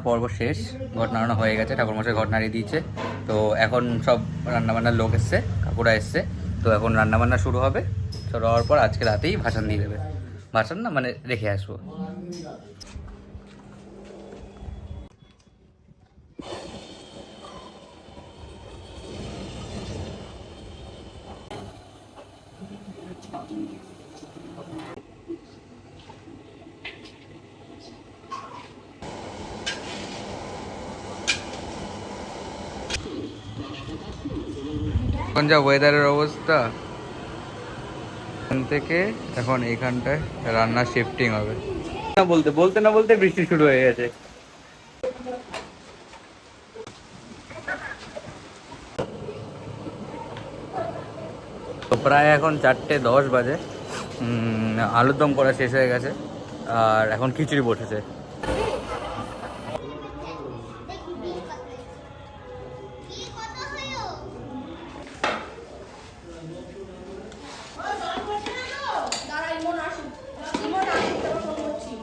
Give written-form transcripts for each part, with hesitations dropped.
পর্ব শেষ, ঘট নাড়ানো হয়ে গেছে, ঠাকুরমশাই ঘট নাড়িয়ে দিয়েছে। তো এখন সব রান্নাবান্নার লোক এসছে, কাকুরা এসছে। তো এখন রান্নাবান্না শুরু হবে। শুরু হওয়ার পর আজকে রাতেই ভাসান দিয়ে দেবে। ভাসান না মানে রেখে আসবো। এখন যা ওয়েদারের অবস্থা, এখান থেকে এখন এইখানটায় রান্না শিফটিং হবে। না বলতে বৃষ্টি শুরু হয়ে গেছে। তো প্রায় এখন 4:10 বাজে। আলুর দম করা শেষ হয়ে গেছে, আর এখন খিচুড়ি বসেছে।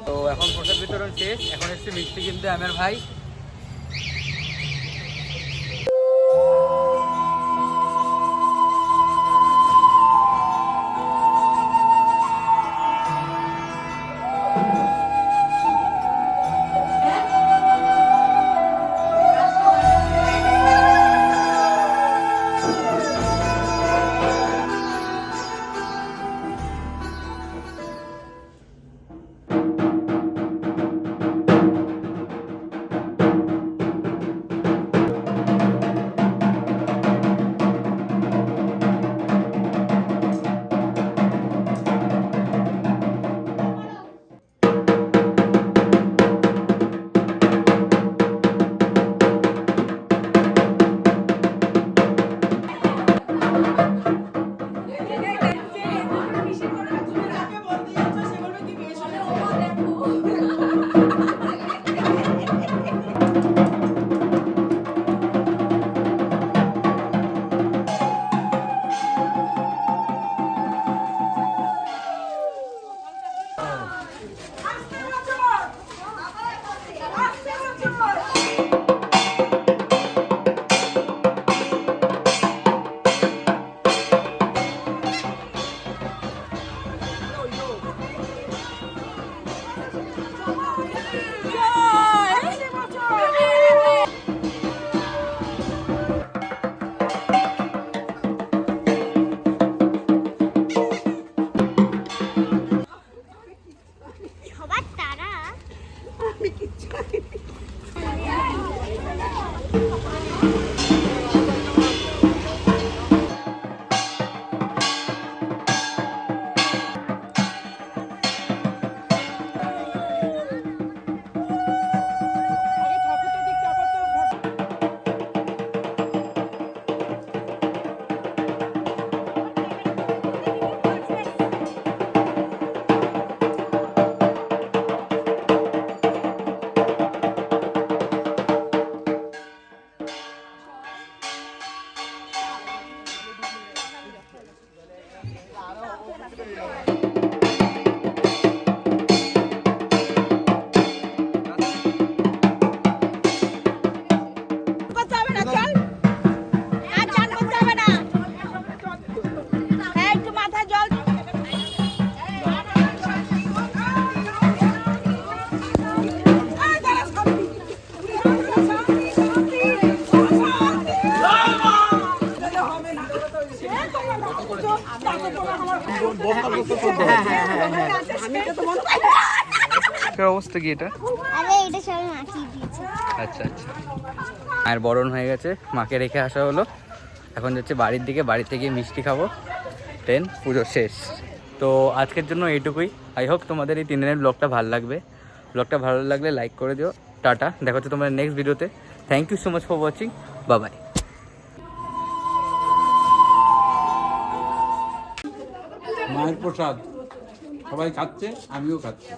তো এখন প্রসাদ বিতরণ শেষ, এখন এসছে মিষ্টি কিনতে আমার ভাই। অবস্থা কি এটা? আচ্ছা আচ্ছা, মায়ের বরণ হয়ে গেছে, মাকে রেখে আসা হলো। এখন যাচ্ছে বাড়ির দিকে, বাড়িতে গিয়ে মিষ্টি খাবো। দেন পুজো শেষ। তো আজকের জন্য এইটুকুই। আই হোপ তোমাদের এই 3 দিনের ব্লগটা ভালো লাগবে। ব্লগটা ভালো লাগলে লাইক করে দিও। টাটা, দেখা হচ্ছে তোমাদের নেক্সট ভিডিওতে। Thank you so much for watching. Bye bye. মায়ের প্রসাদ সবাই খাচ্ছে, আমিও খাচ্ছি।